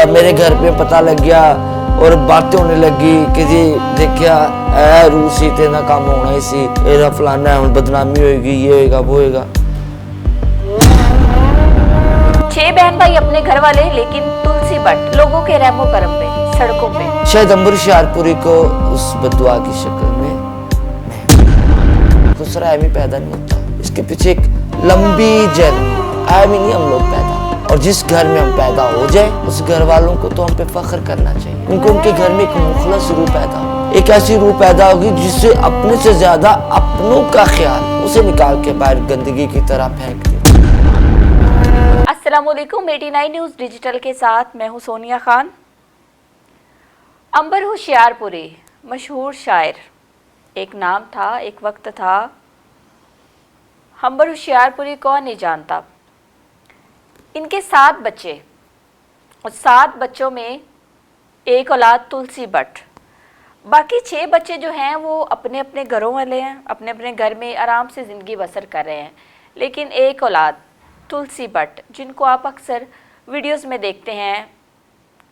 मेरे घर पे पता लग गया और बातें होने लगी कि जी देखिया रूस ही तेना काम होना ही सी, एरा फलाना है, बदनामी होएगी, ये होएगा वो होएगा। 6 बहन भाई अपने घर वाले, लेकिन तुलसी बट लोगों के रहमो करम पे, सड़कों पे। शायद अंबर हुशियारपुरी को उस बददुआ की शक्ल में दूसरा एमी पैदा नहीं होता, इसके पीछे एक लंबी जर्नी एमी नहीं हम लोग पैदा। और जिस घर में हम पैदा हो जाए उस घर वालों को तो हम पे फख्र करना चाहिए, क्योंकि उनके घर में एक मुखलस रूह पैदा हो, एक ऐसी रूह पैदा होगी जिससे अपने से ज्यादा अपनों का ख्याल उसे निकाल के बाहर गंदगी की तरह फेंक दे। अस्सलामुअलैकुम, 89 न्यूज़ डिजिटल के साथ मैं हूं सोनिया खान। अंबर हुशियारपुरी मशहूर शायर, एक नाम था, एक वक्त था। अंबर हुशियारपुरी कौन नहीं जानता। इनके 7 बच्चे और 7 बच्चों में एक औलाद तुलसी बट। बाकी 6 बच्चे जो हैं वो अपने अपने घरों वाले हैं, अपने अपने घर में आराम से ज़िंदगी बसर कर रहे हैं। लेकिन एक औलाद तुलसी बट, जिनको आप अक्सर वीडियोस में देखते हैं,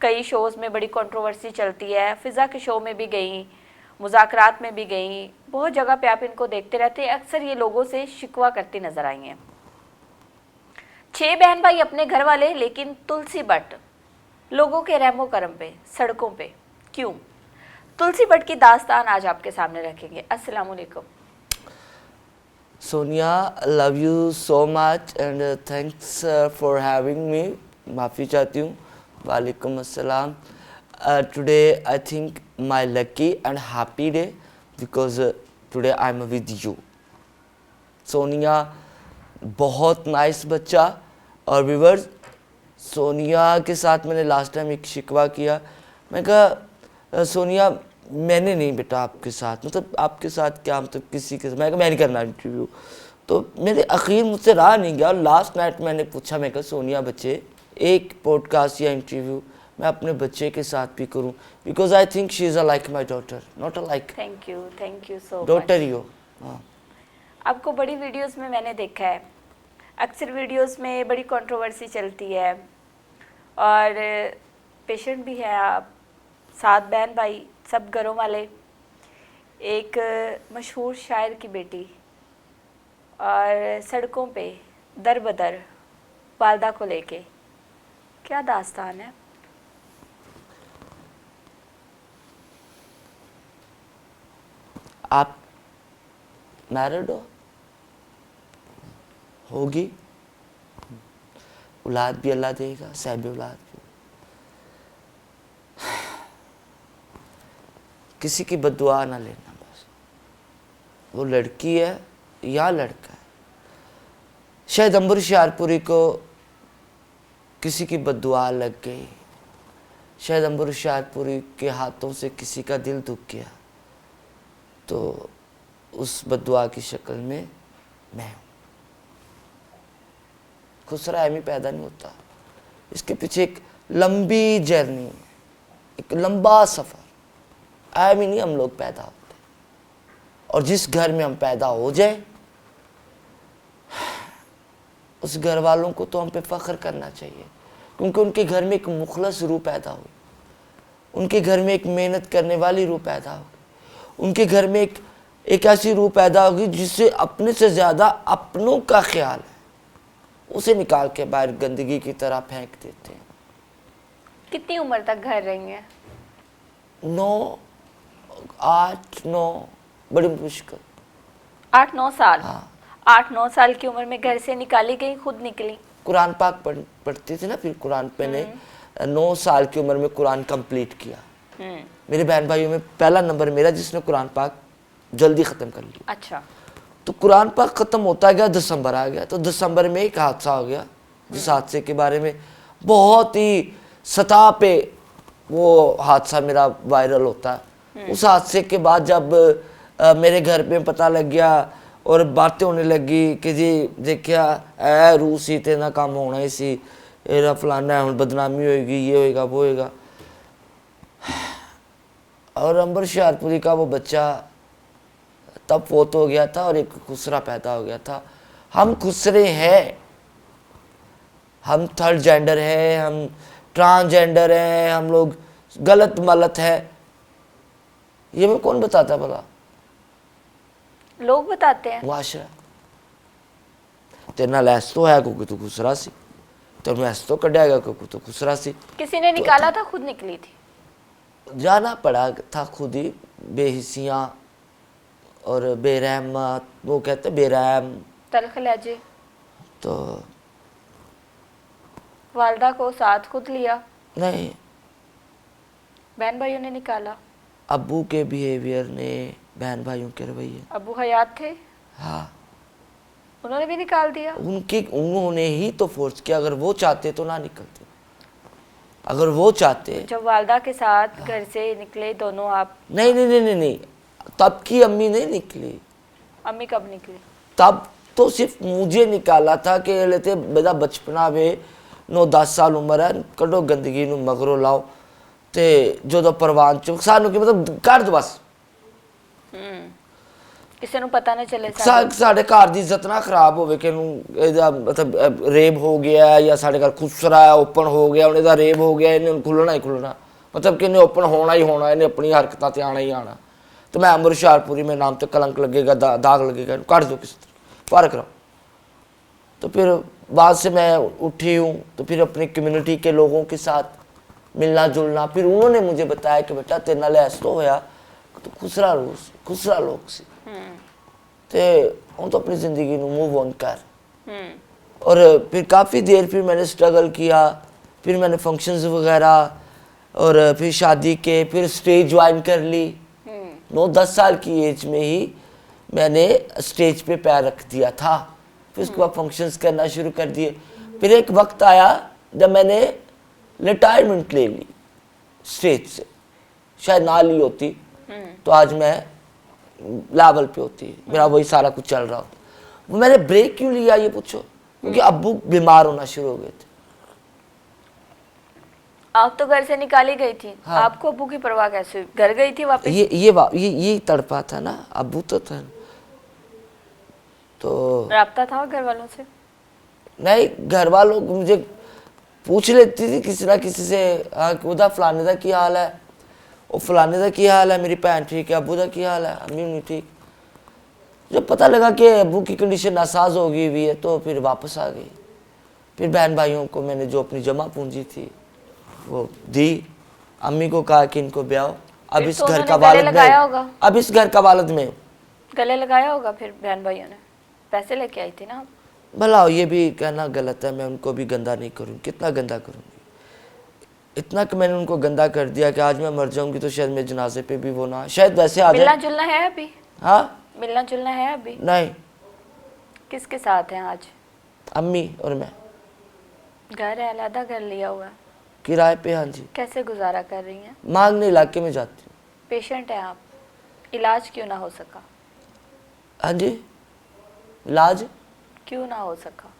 कई शोज़ में बड़ी कंट्रोवर्सी चलती है, फ़िज़ा के शो में भी गई, मुज़ाकरात में भी गई, बहुत जगह पे आप इनको देखते रहते हैं। अक्सर ये लोगों से शिकवा करती नज़र आई हैं। 6 बहन भाई अपने घर वाले, लेकिन तुलसी बट लोगों के रहमो करम पे, सड़कों पे। क्यों? तुलसी बट की दास्तान आज आपके सामने रखेंगे। अस्सलाम वालेकुम Sonia, love you so much and thanks for having me. माफ़ी चाहती हूँ। वालेकुम अस्सलाम। Today I think my lucky and happy day because today I am with you. Sonia बहुत नाइस बच्चा। और व्यूअर्स, सोनिया के साथ मैंने लास्ट टाइम एक शिकवा किया। मैं कहा सोनिया मैंने नहीं बेटा आपके साथ, मतलब आपके साथ क्या, मतलब किसी के साथ, मैं नहीं करना इंटरव्यू। तो मेरे आखिर मुझसे रहा नहीं गया और लास्ट नाइट मैंने पूछा, मैं कहा सोनिया बच्चे एक पॉडकास्ट या इंटरव्यू मैं अपने बच्चे के साथ भी करूं, because I think she is a like my daughter, not a like thank you so much. Daughter ही हो। हाँ, आपको बड़ी वीडियोस में मैंने देखा है, अक्सर वीडियोस में बड़ी कंट्रोवर्सी चलती है और पेशेंट भी है आप। 7 बहन भाई, सब घरों वाले, एक मशहूर शायर की बेटी, और सड़कों पे दर बदर वालदा को लेके। क्या दास्तान है? आप मैरिड होगी, औलाद भी अल्लाह देगा, साहिब औलाद भी। किसी की बद्दुआ ना लेना, बस वो लड़की है या लड़का है। शायद अंबर हुशियारपुरी को किसी की बद्दुआ लग गई, शायद अंबर हुशियारपुरी के हाथों से किसी का दिल दुख गया, तो उस बद्दुआ की शक्ल में मैं हूँ। खुसरा एमी पैदा नहीं होता, इसके पीछे एक लंबी जर्नी, एक लंबा सफ़र। एमी नहीं हम लोग पैदा होते। और जिस घर में हम पैदा हो जाए उस घर वालों को तो हम पे फख्र करना चाहिए, क्योंकि उनके घर में एक मुखलस रूह पैदा हो, उनके घर में एक मेहनत करने वाली रूह पैदा होगी, उनके घर में एक ऐसी रूह पैदा होगी जिससे अपने से ज़्यादा अपनों का ख्याल है उसे निकाल के बाहर गंदगी की तरह फेंक देते हैं। कितनी उम्र तक घर रहेंगे? 9, 8, 9, बड़ी मुश्किल। 8-9 साल? हाँ। 8-9 साल की उम्र में घर से निकाली गई, खुद निकली? कुरान पाक पढ़ती थी ना, फिर कुरान मैंने 9 साल की उम्र में कुरान कंप्लीट किया। मेरे बहन भाइयों में पहला नंबर मेरा, जिसने कुरान पाक जल्दी ख़त्म कर लिया। अच्छा। तो कुरान पाक ख़त्म होता गया, दिसंबर आ गया, तो दिसंबर में एक हादसा हो गया, जिस हादसे के बारे में बहुत ही सतह पे वो हादसा मेरा वायरल होता है। उस हादसे के बाद जब मेरे घर पे पता लग गया और बातें होने लगी कि जी देखिया रूस ही तेना काम होना ही सी, एरा फलाना है, बदनामी होएगी, ये होएगा वो होएगा। और अंबर हुशियारपुरी का वो बच्चा तब फोत हो गया था और एक खुसरा पैदा हो गया था। हम खुसरे हैं, हम थर्ड जेंडर है, हम ट्रांसजेंडर हैं हम लोग, गलत मलत है, ये मैं कौन बताता भला? लोग बताते हैं। मुआशरा। तेरे नाल ऐस तो है क्योंकि तू खुसरा सी, तेरे ऐस तो कढ़ियागा क्योंकि तू खुसरा सी। किसी ने निकाला था, खुद निकली थी? जाना पड़ा था खुद ही, बेहिसियाँ और बेरहम, वो कहते बेरहम। तलख लहजे। तो वालदा को साथ खुद लिया? नहीं, बहन भाइयों ने निकाला? अब्बू के बिहेवियर ने, बहन भाइयों के रवैये। अबू हयात थे? हाँ, उन्होंने भी निकाल दिया? उन्होंने ही तो फोर्स किया, अगर वो चाहते तो ना निकलते, अगर वो चाहते। जब वालदा के साथ घर से निकले दोनों आप? नहीं नहीं नहीं नहीं नहीं, तब की अम्मी नहीं निकली। अम्मी कब निकली? तब तो सिर्फ मुझे निकाला था कि लेते बेटा बचपना में 9-10 साल उम्र है, कढ़ो गंदगी नू मगरों लाओ ते जो परवान चुक सानू की मतलब कर दो बस, ਕਿਸੇ ਨੂੰ ਪਤਾ ਨਾ ਚੱਲੇ ਸਾਡੇ ਘਰ ਦੀ ਇੱਜ਼ਤ ਨਾ ਖਰਾਬ ਹੋਵੇ ਕਿ ਇਹਨੂੰ ਇਹਦਾ ਮਤਲਬ ਰੇਪ ਹੋ ਗਿਆ ਜਾਂ ਸਾਡੇ ਘਰ ਖੁਸਰਾ ਓਪਨ ਹੋ ਗਿਆ, ਹੁਣ ਇਹਦਾ ਰੇਪ ਹੋ ਗਿਆ, ਇਹਨੇ ਖੁੱਲਣਾ ਹੀ ਖੁੱਲਣਾ, ਮਤਲਬ ਕਿ ਇਹਨੇ ਓਪਨ ਹੋਣਾ ਹੀ ਹੋਣਾ, ਇਹਨੇ ਆਪਣੀ ਹਰਕਤਾਂ ਤੇ ਆਣਾ ਹੀ ਆਣਾ। तो मैं अमर हुशियारपुरी में नाम पे कलंक लगेगा, दाग लगेगा, काट दो किस तरह पार कराओ। तो फिर बाद से मैं उठी हूँ, तो फिर अपनी कम्युनिटी के लोगों के साथ मिलना जुलना, फिर उन्होंने मुझे बताया कि बेटा तेरे नाल ऐसा तो होया, तो खुसरा लोग सी ते हम तो अपनी ज़िंदगी में मूव ऑन कर। और फिर काफ़ी देर फिर मैंने स्ट्रगल किया, फिर मैंने फंक्शंस वगैरह और फिर शादी के, फिर स्टेज ज्वाइन कर ली। 9-10 साल की एज में ही मैंने स्टेज पे पैर रख दिया था, फिर उसके बाद फंक्शंस करना शुरू कर दिए। फिर एक वक्त आया जब मैंने रिटायरमेंट ले ली स्टेज से, शायद ना ली होती तो आज मैं लेवल पे होती, मेरा वही सारा कुछ चल रहा होता। वो मैंने ब्रेक क्यों लिया ये पूछो, क्योंकि अब्बू बीमार होना शुरू हो गए थे। आप तो घर से निकाली गई थी। हाँ। आपको अब्बू की परवाह कैसे हुई? घर गई थी वापस? ये तड़पा था ना, अब्बू तो था, तो राब्ता था घर वालों से? नहीं, घर वालों मुझे पूछ लेती थी किसी ना किसी से, हाँ खुदा फलाने का की हाल है, वो फलाने का की हाल है, मेरी भैन ठीक है, अब्बू का की हाल है, अम्मी नहीं ठीक। जब पता लगा कि अब्बू की कंडीशन नासाज हो गई हुई है तो फिर वापस आ गई। फिर बहन भाइयों को मैंने जो अपनी जमा पूंजी थी वो दी, अम्मी को कहा कि इनको ब्याह, अब इस घर का वालिद में, अब इस घर का वालिद में गले लगाया होगा। फिर बहन भाइयों ने पैसे लेके आई थी ना। भला ये भी कहना गलत है, मैं उनको भी गंदा नहीं करूँ, कितना गंदा करूँगी, इतना कि मैंने उनको गंदा कर दिया कि आज मैं मर जाऊंगी तो शायद मेरे जनाजे पे भी वो ना, शायद वैसे आ जाए। मिलना जुलना है अभी? हाँ, मिलना जुलना है अभी? नहीं। किसके साथ हैं आज? अम्मी और मैं। घर है, अलग घर लिया हुआ? किराए पे। हाँ जी। कैसे गुजारा कर रही हैं? मांगने इलाके में जाती हूँ। पेशेंट है आप, इलाज क्यों ना हो सका? हाँ जी, इलाज क्यों ना हो सका?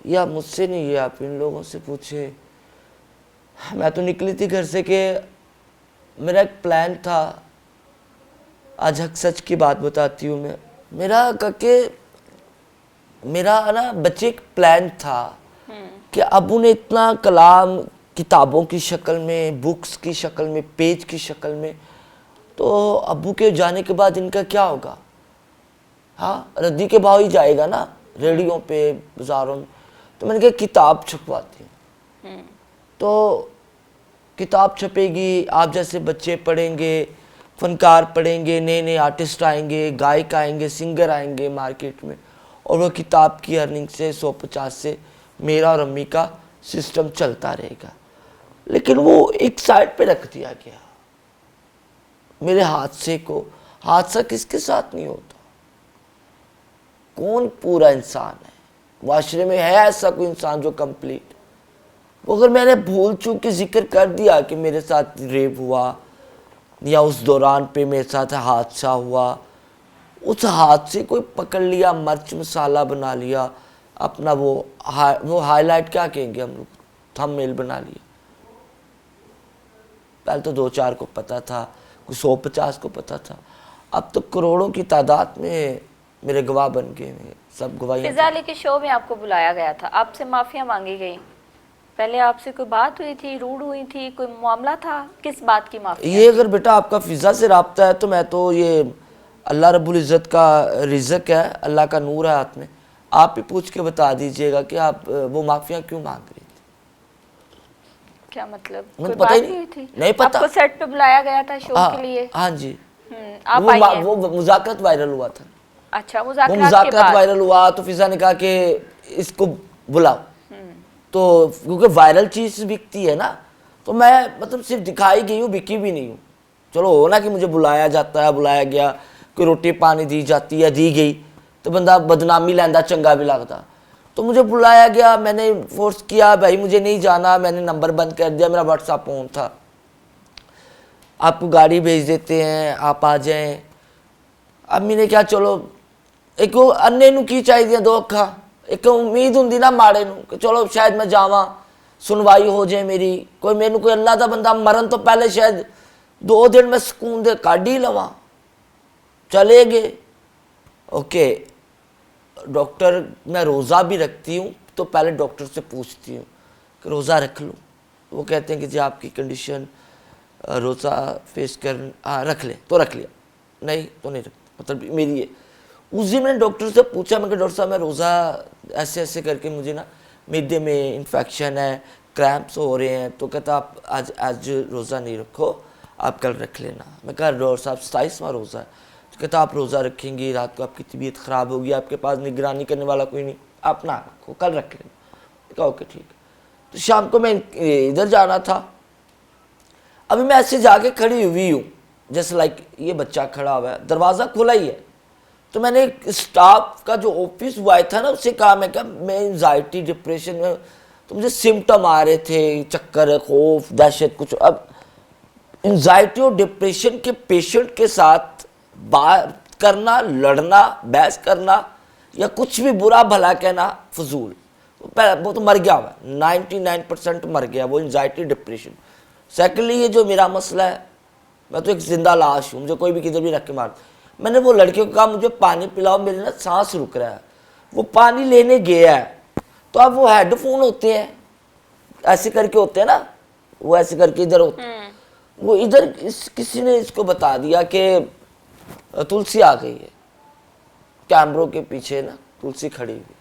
या मुझसे नहीं, ये आप इन लोगों से पूछे। मैं तो निकली थी घर से कि मेरा एक प्लान था, आज हक सच की बात बताती हूँ मैं, मेरा करके मेरा ना बच्चे एक प्लान था कि अब उन्हें इतना कलाम किताबों की शक्ल में, बुक्स की शक्ल में, पेज की शक्ल में, तो अब्बू के जाने के बाद इनका क्या होगा? हाँ, रद्दी के भाव ही जाएगा ना, रेडियो पे, बाजारों में। तो मैंने कहा किताब छपवाती हूँ, तो किताब छपेगी, आप जैसे बच्चे पढ़ेंगे, फनकार पढ़ेंगे, नए नए आर्टिस्ट आएंगे, गायक आएंगे, सिंगर आएंगे मार्केट में, और वो किताब की अर्निंग से 150 से मेरा और अम्मी का सिस्टम चलता रहेगा। लेकिन वो एक साइड पे रख दिया गया। मेरे हादसे को, हादसा किसके साथ नहीं होता? कौन पूरा इंसान है माशरे में? है ऐसा कोई इंसान जो कंप्लीट? वो अगर मैंने भूल चूक के जिक्र कर दिया कि मेरे साथ रेप हुआ या उस दौरान पे मेरे साथ हादसा हुआ, उस हादसे को पकड़ लिया, मिर्च मसाला बना लिया, अपना वो हाईलाइट क्या कहेंगे हम लोग, थंबनेल बना लिया। पहले तो 2-4 को पता था, कुछ 150 को पता था, अब तो करोड़ों की तादाद में मेरे गवाह बन गए, सब गवाही। फिजा अली के शो में आपको बुलाया गया था, आपसे माफिया मांगी गई, पहले आपसे कोई बात हुई थी, रूड हुई थी, कोई मामला था, किस बात की माफी? ये अगर बेटा आपका फिजा से राब्ता है तो मैं तो ये अल्लाह रब्बुल इज़्ज़त का रिज़्क है, अल्लाह का नूर है हाथ में, आप ही पूछ के बता दीजिएगा कि आप वो माफ़ियाँ क्यों मांग रही थी। क्या मतलब, मुझे कोई पता ही बात नहीं। हुई थी? नहीं पता। आपको सेट पे बुलाया गया था शो के लिए? हाँ जी, आप आई हैं? वो मुज़ाकरत वायरल हुआ था, अच्छा, वो मुज़ाकरात के मुज़ाकरत बाद। वायरल हुआ तो फिजा ने कहा कि इसको बुलाओ, तो क्योंकि वायरल चीज़ बिकती है ना, तो मैं मतलब सिर्फ दिखाई गई हूँ, बिकी भी नहीं हूँ। चलो हो ना कि मुझे बुलाया जाता है, बुलाया गया, कोई रोटी पानी दी जाती है, दी गई तो बंदा बदनामी लैंदा, चंगा भी लगता। तो मुझे बुलाया गया, मैंने फोर्स किया, भाई मुझे नहीं जाना, मैंने नंबर बंद कर दिया, मेरा व्हाट्सएप ऑन था, आपको गाड़ी भेज देते हैं, आप आ जाएं। अब मैंने क्या, चलो एक वो अन्ने नू की चाहिए दो अखा, एक उम्मीद होंगी ना माड़े नू कि चलो शायद मैं जावा, सुनवाई हो जाए मेरी, कोई मैनू कोई अल्लाह का बंदा मरन तो पहले शायद 2 दिन मैं सुकून दे काट ही लवा। चले गए, ओके। डॉक्टर, मैं रोज़ा भी रखती हूँ तो पहले डॉक्टर से पूछती हूँ कि रोज़ा रख लूँ, वो कहते हैं कि जी आपकी कंडीशन रोज़ा फेस कर, हाँ रख ले, तो रख लिया, नहीं तो नहीं रख, मतलब मेरी ये। उस दिन मैंने डॉक्टर से पूछा, मैं डॉक्टर साहब मैं रोज़ा ऐसे ऐसे करके मुझे ना मिडे में इन्फेक्शन है, क्रैम्प्स हो रहे हैं, तो कहता आप आज रोज़ा नहीं रखो, आप कल रख लेना। मैं कहा डॉक्टर साहब 27वां रोज़ा है, तो कहता आप रोज़ा रखेंगी, रात को आपकी तबीयत ख़राब होगी, आपके पास निगरानी करने वाला कोई नहीं, आप ना रखो, कल रख लेना। मैं कहा ओके ठीक है। तो शाम को मैं इधर जाना था, अभी मैं ऐसे जाके खड़ी हुई हूँ, जैसे लाइक ये बच्चा खड़ा हुआ है, दरवाज़ा खुला ही है, तो मैंने स्टाफ का जो ऑफिस बॉय था ना उससे कहा, मैं क्या मैं एंजाइटी डिप्रेशन में, तो मुझे सिम्टम आ रहे थे, चक्कर, खौफ, दहशत कुछ। अब एंजाइटी और डिप्रेशन के पेशेंट के साथ बात करना, लड़ना, बहस करना या कुछ भी बुरा भला कहना फजूल, वो तो मर गया हुआ, 99% मर गया वो एंजाइटी डिप्रेशन। सेकेंडली ये जो मेरा मसला है, मैं तो एक जिंदा लाश हूँ, मुझे कोई भी किधर भी रख के मार। मैंने वो लड़के को कहा मुझे पानी पिलाओ, मेरे ना सांस रुक रहा है, वो पानी लेने गया है, तो अब वो हेडफोन होते हैं ऐसे करके होते हैं ना, वो ऐसे करके इधर होते हैं, वो इधर किसी ने इसको बता दिया कि तुलसी आ गई है, कैमरों के पीछे ना तुलसी खड़ी हुई।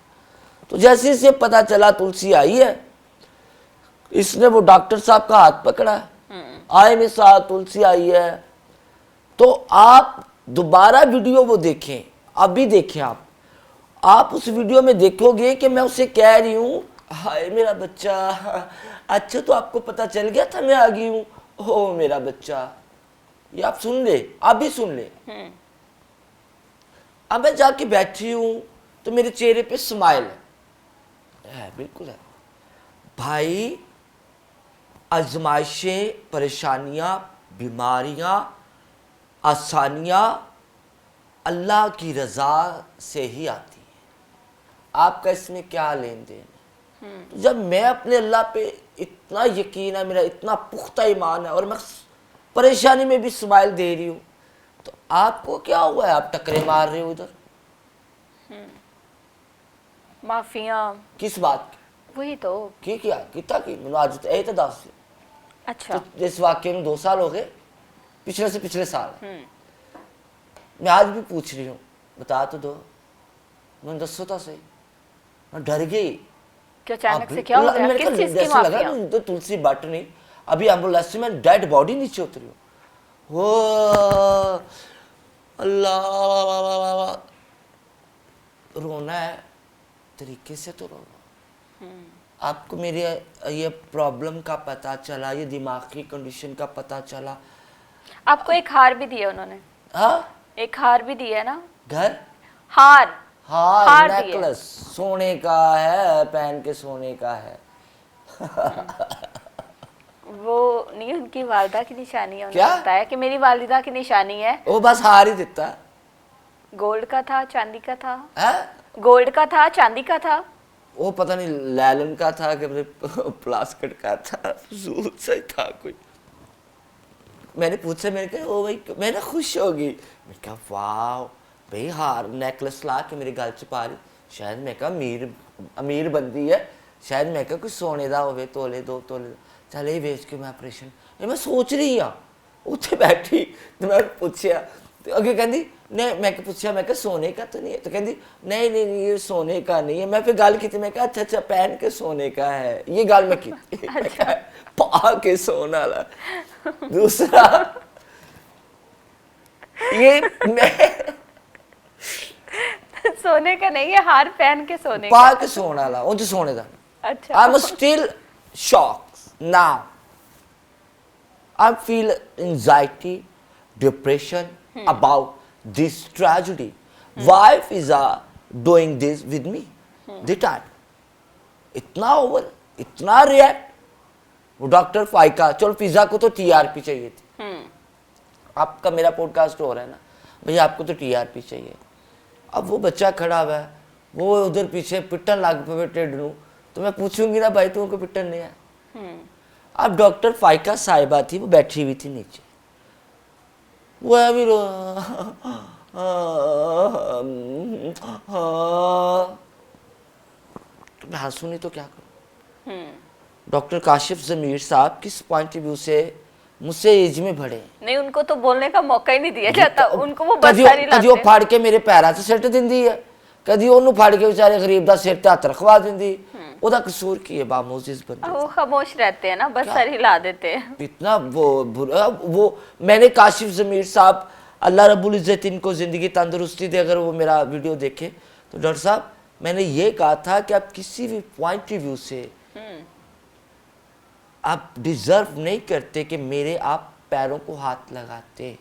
तो जैसे इसे पता चला तुलसी आई है, इसने वो डॉक्टर साहब का हाथ पकड़ा, आए मेरे साथ तुलसी आई है। तो आप दोबारा वीडियो वो देखें, अभी देखें आप उस वीडियो में देखोगे कि मैं उसे कह रही हूँ हाय मेरा बच्चा, अच्छा तो आपको पता चल गया था मैं आ गई हूँ, ओ मेरा बच्चा। ये आप सुन ले, आप भी सुन ले। अब मैं जाके बैठी हूँ तो मेरे चेहरे पे स्माइल है, बिल्कुल है भाई। आजमाइशें, परेशानियां, बीमारियां, आसानियां अल्लाह की रज़ा से ही आती है, आपका इसमें क्या लेन देन है। तो जब मैं अपने अल्लाह पे इतना यकीन है, मेरा इतना पुख्ता ईमान है और मैं परेशानी में भी स्माइल दे रही हूँ, तो आपको क्या हुआ है, आप टकरे मार रहे हो इधर। माफिया किस बात की? वही तो। की क्या किता की मैं आज तो यही तो दस। अच्छा, तो इस वाक्य में 2 साल हो गए, पिछले से पिछले साल। मैं आज भी पूछ रही हूँ, बता तो दो, मैं दसो तो सही, मैं डर गई। क्या अचानक से क्या हो गया, किस चीज की जैसे लगा माफिया? तो तुलसी बट नहीं, अभी एम्बुलेंस में डेड बॉडी नीचे उतरी हो, वो अल्लाह, रोना है तरीके से तो रोना। आपको मेरे ये प्रॉब्लम का पता चला, ये दिमागी कंडीशन का पता चला। आपको एक हार भी दिया उन्होंने? हाँ, एक हार भी दिया ना? घर, हार हाँ दिया। नेकलेस सोने का है, पहन के सोने का है। वो नहीं, उनकी वालिदा की निशानी है, क्या? उन्होंने बताया कि मेरी वालिदा की निशानी है। वो बस हार ही देता है। गोल्ड का था, चांदी का था? हैं? गोल्ड का था, चांदी का था? वो पता नहीं लैलन का था कि प्लास्टिक का था, फजूल सा ही था कोई। मैंने पूछा, मैंने कहा ओ भाई, मैं ना खुश हो गई, मैं कहा वाह भाई, हार नेकलेस ला के मेरे गल च पा रही, शायद मैं कहा अमीर बंदी है, शायद मैं क्या कुछ सोने दा होवे तोले दो तोले दो। चल ये बेच के मैं ऑपरेशन ये मैं सोच रही हाँ उत्थे बैठी तो मैं पूछया तो अगे कहती नहीं मैं पूछया मैं सोने का तो नहीं है तो कहती नहीं नहीं नहीं ये सोने का नहीं है। मैं फिर गल की मैं कहा अच्छा अच्छा पहन के सोने का है ये गल मैं की पा के सोने वाला। दूसरा ये मैं सोने का नहीं है, हार पहन के सोने का। पा के सोने वाला उंज सोने दा। अच्छा। I'm still shocked now. I feel anxiety, depression about this tragedy. Wife is doing this with me. The time. इतना ओवर इतना रिएक्ट। वो डॉक्टर फाइका चलो पिज्जा को तो टीआरपी चाहिए थी। आपका मेरा पॉडकास्ट हो रहा है ना भैया आपको तो टीआरपी चाहिए। अब वो बच्चा खड़ा हुआ है वो उधर पीछे पिटन लग पे टेड नू तो मैं पूछूंगी ना भाई तुमको पिटन नहीं है। अब डॉक्टर फाइका साहिबा थी वो बैठी हुई थी नीचे वो अभी रो तो मैं हंसू नहीं तो क्या करूं। डॉक्टर काशिफ जमीर साहब किस पॉइंट ऑफ व्यू से मुझसे एज में बढ़े नहीं उनको तो बोलने का मौका ही नहीं दिया जाता उनको वो बस सारी कदी वो फाड़ के मेरे पैरां 'ਚ सिੱਟ ਦਿੰਦੀ है कदी ਉਹਨੂੰ ਫੜ ਕੇ ਵਿਚਾਰੇ ਗਰੀਬ ਦਾ ਸਿਰ ਤੇ ਹੱਥ ਰਖਵਾ ਦਿੰਦੀ ਉਹਦਾ ਕਸੂਰ ਕੀ है बामोजिस बंदे वो खामोश रहते हैं ना बस सर हिला देते हैं। इतना वो बुरा वो मैंने काशिफ जमीर साहब अल्लाह रब्बुल इज़्ज़त इनको ज़िंदगी तंदुरुस्ती दे अगर वो मेरा वीडियो देखे तो डॉक्टर साहब मैंने ये कहा था कि आप किसी भी पॉइंट ऑफ व्यू से आप डिजर्व नहीं करते कि मेरे आप पैरों को हाथ लगाते।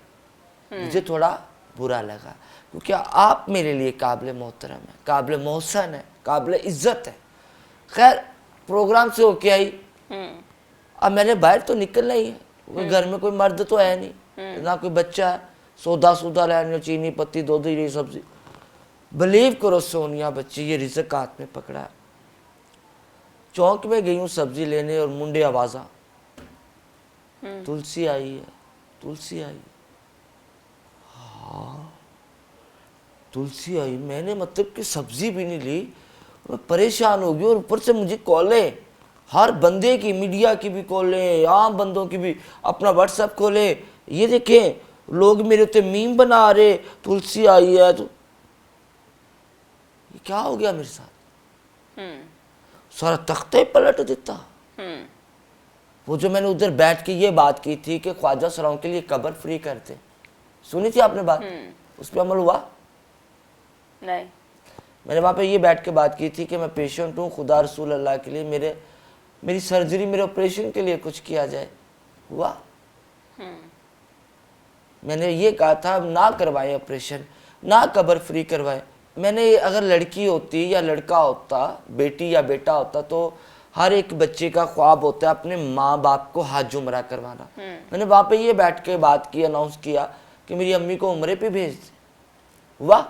मुझे थोड़ा बुरा लगा क्योंकि आप मेरे लिए काबिल मोहतरम है काबिल मोहसन है काबिल इज्जत है। खैर प्रोग्राम से होके आई अब मैंने बाहर तो निकलना ही है घर में कोई मर्द तो है नहीं ना कोई बच्चा है सौदा सूदा लेने चीनी पत्ती दूध ये सब्जी बिलीव करो सोनिया बच्ची ये रिज़्क हाथ में पकड़ा। चौक में गई हूँ सब्जी लेने और मुंडे आवाज़ा तुलसी आई है तुलसी आई। हाँ तुलसी आई मैंने मतलब कि सब्जी भी नहीं ली मैं परेशान हो गई और ऊपर से मुझे कॉलें हर बंदे की मीडिया की भी कॉलें आम बंदों की भी अपना व्हाट्सएप खोले ये देखें लोग मेरे उत्ते मीम बना रहे तुलसी आई है तो ये क्या हो गया मेरे साथ। सारा तख्ता ही पलट देता। वो जो मैंने उधर बैठ के ये बात की थी कि ख्वाजा सराओं के लिए कब्र फ्री करते सुनी थी आपने बात उस पर अमल हुआ नहीं। मैंने वहाँ पे ये बैठ के बात की थी कि मैं पेशेंट हूँ खुदा रसूल अल्लाह के लिए मेरी सर्जरी मेरे ऑपरेशन के लिए कुछ किया जाए हुआ। मैंने ये कहा था ना करवाएं ऑपरेशन ना कब्र फ्री करवाएं। मैंने अगर लड़की होती या लड़का होता बेटी या बेटा होता तो हर एक बच्चे का ख्वाब होता है अपने माँ बाप को हज उम्रा करवाना। मैंने वहाँ पे ये बैठ के बात की अनाउंस किया कि मेरी अम्मी को उम्रे पे भेज दे वाह।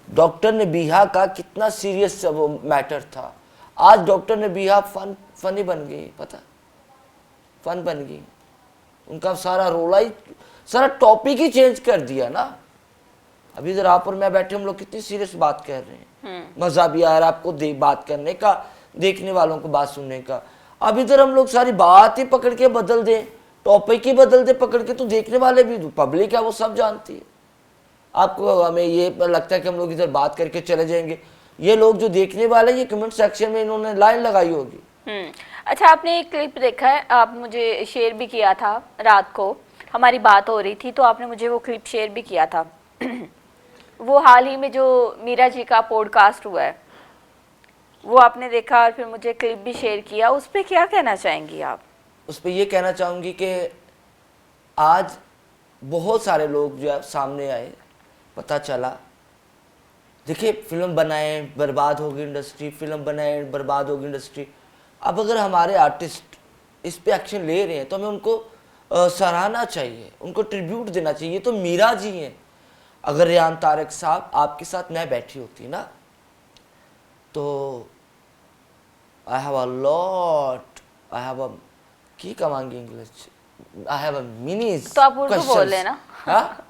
डॉक्टर नबीहा का कितना सीरियस वो मैटर था आज डॉक्टर नबीहा फनी बन गई पता फन बन गई उनका सारा रोला ही सारा टॉपिक ही चेंज कर दिया ना। अभी इधर आप और मैं बैठे हम लोग कितनी सीरियस बात कर रहे हैं मजा भी आ रहा है आपको बात करने का देखने वालों को बात सुनने का। अब इधर हम लोग सारी बात ही पकड़ के बदल दें टॉपिक ही बदल दे पकड़ के तो देखने वाले भी पब्लिक है वो सब जानती है। आपको हमें ये लगता है कि हम लोग इधर बात करके चले जाएंगे ये लोग जो देखने वाले ये कमेंट सेक्शन में इन्होंने लाइन लगाई होगी। अच्छा आपने एक क्लिप देखा है आप मुझे शेयर भी किया था रात को हमारी बात हो रही थी तो आपने मुझे वो क्लिप शेयर भी किया था वो हाल ही में जो मीरा जी का पॉडकास्ट हुआ है वो आपने देखा और फिर मुझे क्लिप भी शेयर किया उस पर क्या कहना चाहेंगी आप? उस पर ये कहना चाहूँगी कि आज बहुत सारे लोग जो है सामने आए पता चला देखिए फिल्म बनाए बर्बाद होगी इंडस्ट्री फिल्म बनाए बर्बाद होगी इंडस्ट्री। अब अगर हमारे आर्टिस्ट इस पे एक्शन ले रहे हैं तो हमें उनको सराहना चाहिए उनको ट्रिब्यूट देना चाहिए। ये तो मीरा जी हैं अगर रेहान तारक साहब आपके साथ मैं बैठी होती ना तो I have a lot I have a की कमांगी English I have a mini तो आप उर्दू बोल लेना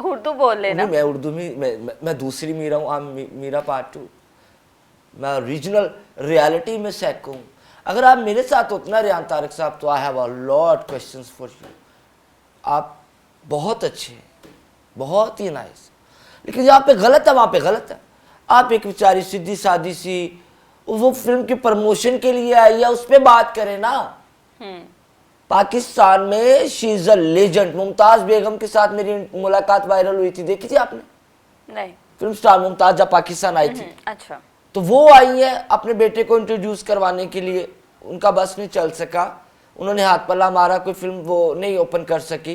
उर्दू बोल लेना। मैं उर्दू में मैं दूसरी मीरा हूँ मीरा पार्ट 2 मैं रीजनल रियलिटी में सहक हूँ। अगर आप मेरे साथ होते ना रेहान तारिक साहब, तो I have a lot questions for you. आप बहुत अच्छे हैं, बहुत ही नाइस, लेकिन जहाँ पे गलत है वहाँ पे गलत है। आप एक बेचारी सीधी सादी सी वो फिल्म की प्रमोशन के लिए आई है, उस पर बात करें ना। पाकिस्तान में she is a legend. Mumtaz Begum के साथ मेरी मुलाकात वायरल हुई थी, देखी थी आपने? नहीं। फिल्म स्टार मुमताज जब पाकिस्तान आई थी, अच्छा। तो वो आई है अपने बेटे को इंट्रोड्यूस करवाने के लिए, उनका बस नहीं चल सका, उन्होंने हाथ पल्ला मारा, कोई फिल्म वो नहीं ओपन कर सकी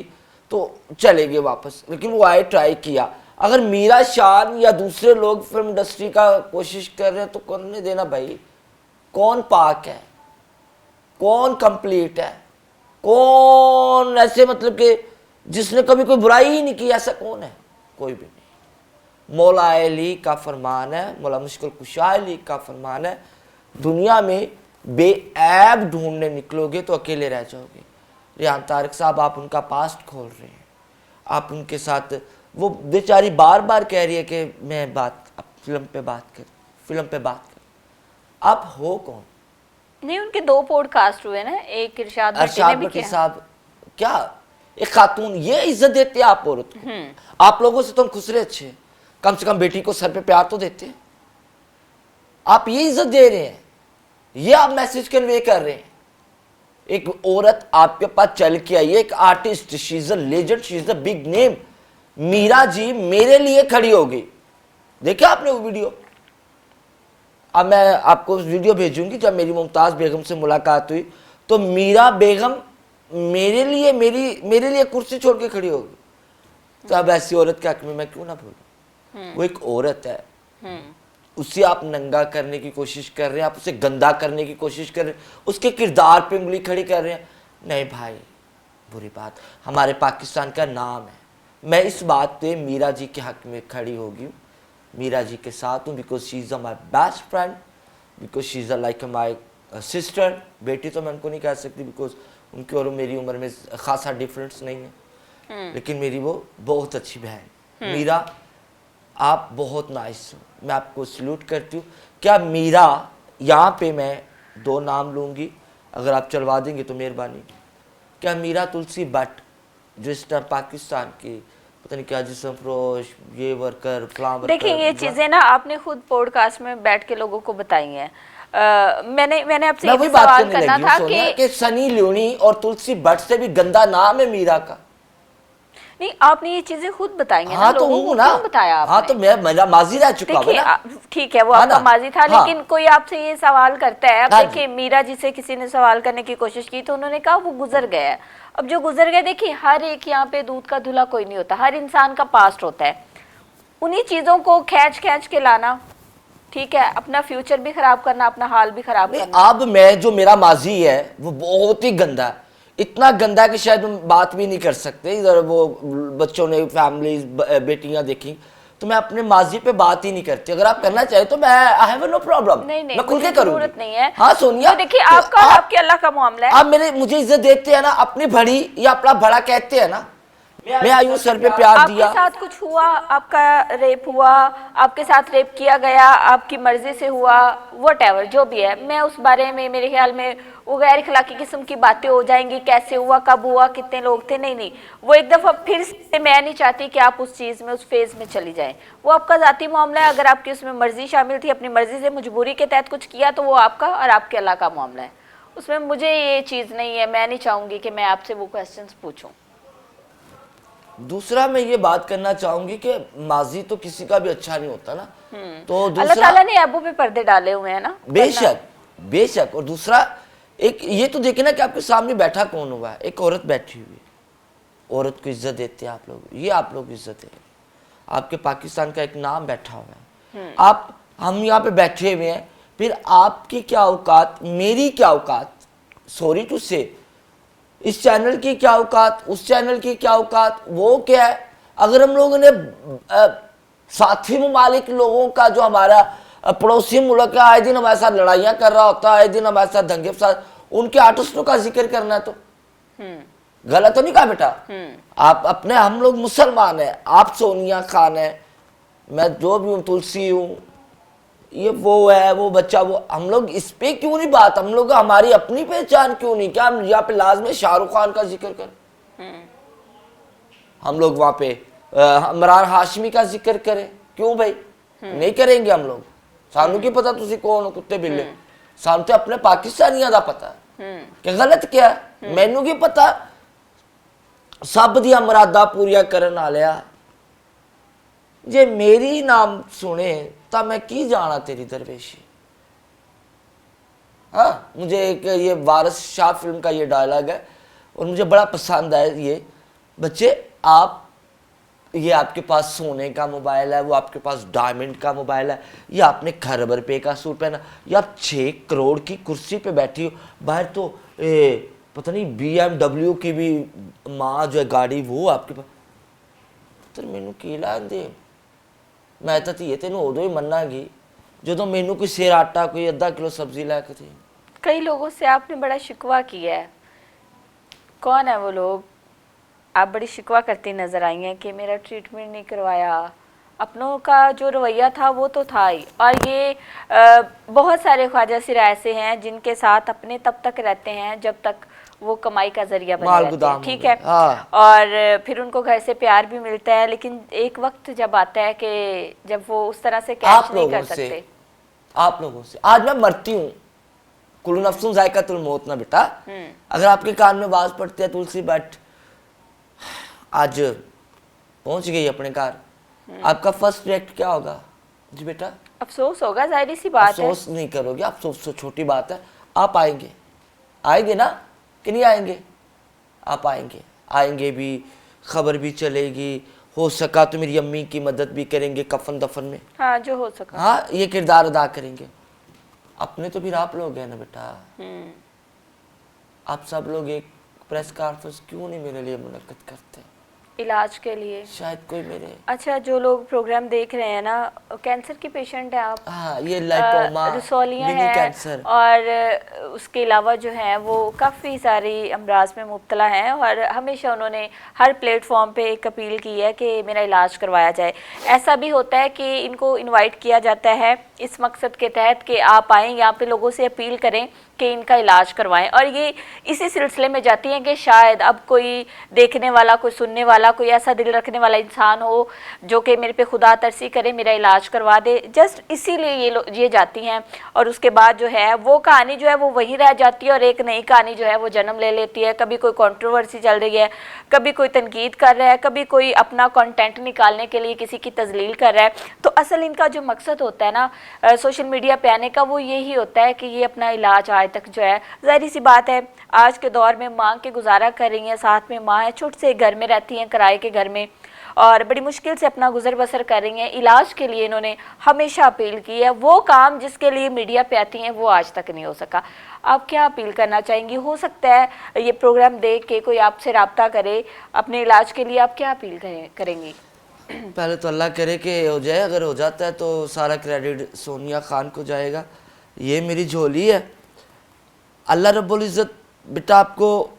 तो चले गए वापस, लेकिन वो आए, ट्राई किया। अगर मीरा शान या दूसरे लोग फिल्म इंडस्ट्री का कोशिश कर रहे हैं तो कौन ने देना भाई? कौन पाक है, कौन कंप्लीट है, कौन ऐसे मतलब कि जिसने कभी कोई बुराई ही नहीं की, ऐसा कौन है? कोई भी नहीं। मौला अली का फरमान है, मौला मुश्किल कुशा अली का फरमान है, दुनिया में बेऐब ढूंढने निकलोगे तो अकेले रह जाओगे। रेहान तारिक साहब, आप उनका पास्ट खोल रहे हैं, आप उनके साथ, वो बेचारी बार बार कह रही है कि मैं फिल्म पे बात कर। आप हो कौन? नहीं, उनके 2 पॉडकास्ट हुए ना, एक इरशाद भट्टी ने भी किया। साहब क्या एक खातून, ये इज्जत देते हैं आप औरत को? आप लोगों से तो हम खुसरे अच्छे हैं, कम से कम बेटी को सर पे प्यार तो देते हैं। आप ये इज्जत दे रहे हैं, ये आप मैसेज कन्वे कर रहे हैं। एक औरत आपके पास चल के आई है, एक artist, she is a legend, she is a big name. Meera ji मेरे लिए खड़ी हो गई, देखिए आपने वो वीडियो? अब मैं आपको वीडियो भेजूंगी, जब मेरी मुमताज बेगम से मुलाकात हुई तो मीरा बेगम मेरे लिए कुर्सी छोड़ के खड़ी होगी। तो अब ऐसी औरत के हक में मैं क्यों ना बोलूं? वो एक औरत है, उसे आप नंगा करने की कोशिश कर रहे हैं, आप उसे गंदा करने की कोशिश कर रहे हैं, उसके किरदार पे उंगली खड़ी कर रहे हैं। नहीं भाई, बुरी बात। हमारे पाकिस्तान का नाम है। मैं इस बात पे मीरा जी के हक में खड़ी होगी, मीरा जी के साथ हूँ, because she is my best friend, because she is like my sister. बेटी तो मैं उनको नहीं कह सकती, बिकॉज उनकी और मेरी उम्र में खासा डिफरेंस नहीं है, लेकिन मेरी वो बहुत अच्छी बहन। मीरा, आप बहुत नाइस हो, मैं आपको सल्यूट करती हूँ। क्या मीरा, यहाँ पे मैं 2 नाम लूँगी, अगर आप चलवा देंगे तो मेहरबानी। क्या मीरा तुलसी भट्ट, जो इस टाइम पाकिस्तान की पता नहीं क्या जिस्म फरोश, ये वर्कर, फ्लावर, देखिए ये चीजें ना आपने खुद पॉडकास्ट में बैठ के लोगों को बताई हैं। मैंने आपसे मैं ये वही भी बात सवाल करने करना लगी था हूँ सोनिया, कि सनी लियोनी और तुलसी भट्ट से भी गंदा नाम है मीरा का। नहीं, आपने ये चीजें खुद बताई हैं ना, हाँ तो लोगों को हूँ ना, क्यों बताया आपने? हाँ तो मेरा माजी रह चुका है देखिए ना। ठीक है, वो हाँ आपका ना? माजी था, हाँ। लेकिन कोई आपसे ये सवाल करता है, अब हाँ देखिए मीरा जी से किसी ने सवाल करने की कोशिश की तो उन्होंने कहा वो गुजर गया है। अब जो गुजर गया, देखिए हर एक यहाँ पे दूध का धुला कोई नहीं होता, हर इंसान का पास्ट होता है। उन्हीं चीजों को खींच के लाना, ठीक है, अपना फ्यूचर भी खराब करना, अपना हाल भी खराब करना। अब मैं, जो मेरा माजी है वो बहुत ही गंदा है, इतना गंदा है कि शायद हम बात भी नहीं कर सकते। इधर वो बच्चों ने, फैमिली, बेटियां देखी, तो मैं अपने माजी पे बात ही नहीं करती। अगर आप करना चाहे तो मैं, आई हैव नो प्रॉब्लम, नहीं नहीं, मैं खुल मुझे के करूंगी। जरूरत नहीं है। हाँ सोनिया, तो देखिए तो आपका और आपके अल्लाह का मामला है। आप मुझे इज्जत देते हैं ना, अपनी बड़ी या अपना बड़ा कहते हैं ना, मैं आई हूँ, सर पे प्यार दिया। आपके साथ कुछ हुआ, आपका रेप हुआ, आपके साथ रेप किया गया, आपकी मर्जी से हुआ, व्हाटएवर जो भी है, मैं उस बारे में, मेरे ख्याल में वो गैर इखलाकी किस्म की बातें हो जाएंगी, कैसे हुआ, कब हुआ, कितने लोग थे। नहीं, वो एक दफ़ा फिर से मैं नहीं चाहती कि आप उस चीज़ में, उस फेज़ में चली जाएं। वो आपका ज़ाती मामला है, अगर आपकी उसमें मर्जी शामिल थी, अपनी मर्जी से मजबूरी के तहत कुछ किया, तो वो आपका और आपके अल्लाह का मामला है, उसमें मुझे ये चीज़ नहीं है। मैं नहीं चाहूँगी कि मैं आपसे वो क्वेश्चंस पूछूं। दूसरा मैं ये बात करना चाहूंगी कि माजी तो किसी का भी अच्छा नहीं होता ना, तो अल्लाह दूसरा, ताला ने अबू पे पर्दे डाले हुए हैं ना, बेशक। और दूसरा, एक ये तो देखे ना कि आपके सामने बैठा कौन हुआ है, एक औरत बैठी हुई है। औरत को इज्जत देते हैं आप लोग, ये आप लोग इज्जत है। आपके पाकिस्तान का एक नाम बैठा हुआ है, हम यहाँ पे बैठे हुए हैं, फिर आपकी क्या औकात, मेरी क्या औकात, सॉरी टू से, इस चैनल की क्या औकात, उस चैनल की क्या औकात, वो क्या है। अगर हम लोगों ने साथी ममालिक लोगों का, जो हमारा पड़ोसी मुल्क है, आए दिन हमारे साथ लड़ाइयाँ कर रहा होता है, आए दिन हमारे साथ दंगे फसाद, उनके आर्टिस्टों का जिक्र करना है तो गलत तो नहीं कहा बेटा? आप अपने, हम लोग मुसलमान हैं, आप सोनिया खान है, मैं जो भी हूँ, तुलसी हूँ, ये वो है वो बच्चा वो, हम लोग इस पे क्यों नहीं बात, हम लोग हमारी अपनी पहचान क्यों नहीं, क्या हम यहाँ पे लाजमी शाहरुख खान का जिक्र करें, हम लोग वहां पे इमरान हाशमी का जिक्र करें, क्यों भाई नहीं करेंगे हम लोग, सानू की पता तुसी कौन हो कुत्ते बिल्ले, सानू तो अपने पाकिस्तानियों का पता कि गलत क्या है, मैनू की पता सब दी मुरादा पूरिया करन वालिया, जे मेरी नाम सुने तो मैं की जाना तेरी दरवेशी। हाँ, मुझे एक ये वारिस शाह फिल्म का ये डायलॉग है और मुझे बड़ा पसंद है ये, बच्चे आप, ये आपके पास सोने का मोबाइल है, वो आपके पास डायमंड का मोबाइल है, ये आपने खरबर पे का सूट पहना, या आप 6 करोड़ की कुर्सी पे बैठी हो, बाहर तो पता नहीं BMW की भी माँ जो है गाड़ी वो आपके पास, तो मैनू की लान दे, मैं तो धीए तेन उदों ही मन्नागी जो मैनू कोई सिर आटा कोई अद्धा किलो सब्जी लैके दे। कई लोगों से आपने बड़ा शिकवा किया है, कौन है वो लोग? आप बड़ी शिकवा करती नज़र आई हैं कि मेरा ट्रीटमेंट नहीं करवाया, अपनों का जो रवैया था वो तो था ही, और ये बहुत सारे ख्वाजा सिरा ऐसे हैं जिनके साथ अपने तब तक रहते हैं जब तक वो कमाई का जरिया बने रहते हैं, ठीक है। और फिर उनको घर से प्यार भी मिलता है, लेकिन एक वक्त जब आता है कि जब वो उस तरह से कैच नहीं कर सकते। आप लोगों से आज मैं मरती हूँ, कुल्लू नफ्सुन जायकातुल मौत ना बेटा, अगर आपके कान में आवाज पड़ती है तुलसी बट आज पहुंच गई अपने घर, आपका फर्स्ट रिएक्ट क्या होगा? जी बेटा अफसोस होगा, जाहिर सी बात है। अफसोस नहीं करोगे, अफसोस तो छोटी बात है, आप आएंगे, आएंगे ना कि नहीं आएंगे? आप आएंगे, आएंगे भी, खबर भी चलेगी, हो सका तो मेरी अम्मी की मदद भी करेंगे कफन दफन में, हाँ जो हो सका, हाँ ये किरदार अदा करेंगे। अपने तो फिर आप लोग हैं ना बेटा, आप सब लोग एक प्रेस कॉन्फ्रेंस क्यों नहीं मेरे लिए मुनक्कद करते इलाज के लिए? शायद कोई मेरे, अच्छा जो लोग प्रोग्राम देख रहे हैं ना, कैंसर की पेशेंट है आप? हाँ ये लाइपोमा, रसौलियाँ हैं कैंसर, और उसके अलावा जो है वो काफ़ी सारी अमराज में मुब्तला हैं, और हमेशा उन्होंने हर प्लेटफॉर्म पे एक अपील की है कि मेरा इलाज करवाया जाए। ऐसा भी होता है कि इनको इनवाइट किया जाता है इस मकसद के तहत कि आप आएँ यहाँ पे, लोगों से अपील करें कि इनका इलाज करवाएं, और ये इसी सिलसिले में जाती हैं कि शायद अब कोई देखने वाला, कोई सुनने वाला, कोई ऐसा दिल रखने वाला इंसान हो जो कि मेरे पे खुदा तरसी करे, मेरा इलाज करवा दे, जस्ट इसीलिए ये जाती हैं। और उसके बाद जो है वो कहानी जो है वो वहीं रह जाती है और एक नई कहानी जो है वो जन्म ले लेती है। कभी कोई कंट्रोवर्सी चल रही है, कभी कोई तनकीद कर रहा है, कभी कोई अपना कंटेंट निकालने के लिए किसी की तजलील कर रहा है। तो असल इनका जो मकसद होता है ना सोशल मीडिया पे आने का, वो यही होता है कि ये अपना इलाज आज तक जो है, जाहिर सी बात है आज के दौर में मांग के गुजारा कर रही हैं, साथ में माँ है, छोटे से घर में रहती हैं किराए के घर में, और बड़ी मुश्किल से अपना गुजर बसर कर रही हैं। इलाज के लिए इन्होंने हमेशा अपील की है, वो काम जिसके लिए मीडिया पे आती हैं वो आज तक नहीं हो सका। आप क्या अपील करना चाहेंगी? हो सकता है ये प्रोग्राम देख के कोई आपसे रब्ता करे अपने इलाज के लिए, आप क्या अपील करेंगी? पहले तो अल्लाह करे कि हो जाए, अगर हो जाता है तो सारा क्रेडिट सोनिया खान को जाएगा, ये मेरी झोली है। अल्लाह रब्बुल इज़्ज़त बेटा आपको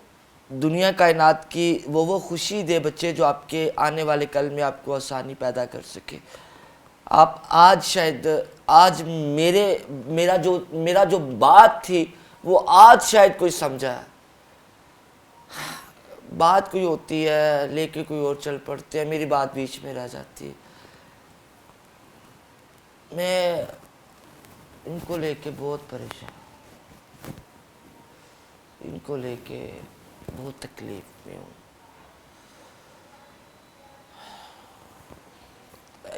दुनिया कायनात की वो खुशी दे बच्चे, जो आपके आने वाले कल में आपको आसानी पैदा कर सके। आप आज शायद आज मेरा जो बात थी वो आज शायद कोई समझा, बात कोई होती है लेके कोई और चल पड़ते हैं, मेरी बात बीच में रह जाती है। मैं इनको लेके बहुत परेशान, इनको लेके बहुत तकलीफ में हूँ।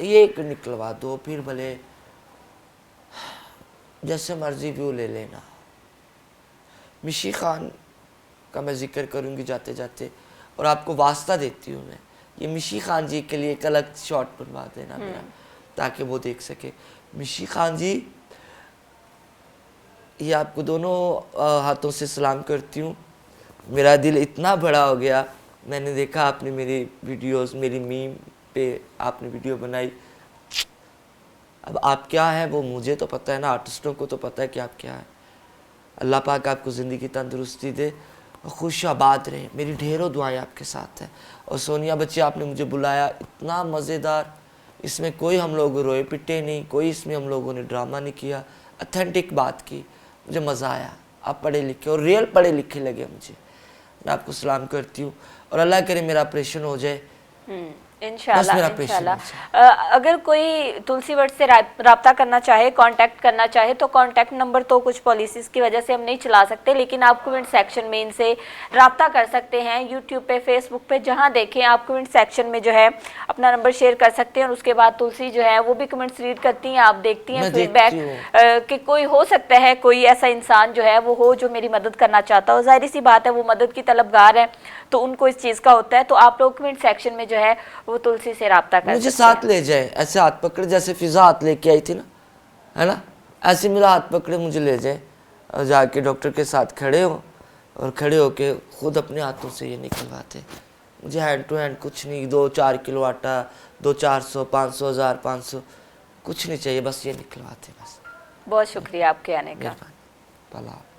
ये एक निकलवा दो, फिर भले जैसे मर्जी व्यू ले लेना। मिशी खान का मैं जिक्र करूँगी जाते जाते, और आपको वास्ता देती हूँ मैं, ये मिशी खान जी के लिए एक अलग शॉट बनवा देना मेरा, ताकि वो देख सके। मिशी खान जी, ये आपको दोनों हाथों से सलाम करती हूँ। मेरा दिल इतना बड़ा हो गया, मैंने देखा आपने मेरी वीडियोस, मेरी मीम पे आपने वीडियो बनाई। अब आप क्या हैं वो मुझे तो पता है ना, आर्टिस्टों को तो पता है कि आप क्या हैं। अल्लाह पाक आपको ज़िंदगी तंदुरुस्ती दे और खुश आबाद रहे। मेरी ढेरों दुआएं आपके साथ हैं। और सोनिया बच्ची, आपने मुझे बुलाया, इतना मज़ेदार, इसमें कोई हम लोग रोए पिटे नहीं, कोई इसमें हम लोगों ने ड्रामा नहीं किया, अथेंटिक बात की, मुझे मज़ा आया। आप पढ़े लिखे और रियल पढ़े लिखे लगे मुझे। मैं आपको सलाम करती हूँ और अल्लाह करे मेरा ऑपरेशन हो जाए। इंशाल्लाह मेरा ऑपरेशन इंशाल्लाह। अगर कोई तुलसी बट से राब्ता करना चाहे, कांटेक्ट करना चाहे, तो कांटेक्ट नंबर तो कुछ पॉलिसीज़ की वजह से हम नहीं चला सकते, लेकिन आप कमेंट सेक्शन में इनसे राब्ता कर सकते हैं। यूट्यूब पे, फेसबुक पे, जहां देखें आप कमेंट सेक्शन में जो है अपना नंबर शेयर कर सकते हैं। और उसके बाद तुलसी जो है वो भी कमेंट्स रीड करती हैं, आप देखती हैं मैं फीडबैक कि कोई हो सकता है, कोई ऐसा इंसान जो है वो हो जो मेरी मदद करना चाहता हो। जाहिर सी बात है वो मदद की तलबगार है, तो उनको इस चीज़ का होता है। तो आप लोग कमेंट सेक्शन में जो है वो तुलसी से राब्ता कर मुझे सकते साथ हैं। ले जाए, ऐसे हाथ पकड़े जैसे फिजा हाथ लेके आई थी ना, है ना, ऐसे मेरा हाथ पकड़े मुझे ले जाए और जाके डॉक्टर के साथ खड़े हो और खड़े होके खुद अपने हाथों से ये निकलवाते। मुझे हैंड टू हैंड कुछ नहीं, 2-4 किलो आटा, 200-400, 500, 1000-500 कुछ नहीं चाहिए, बस ये निकलवाते बस। बहुत शुक्रिया आपके आने का। मेहरबानी। भला।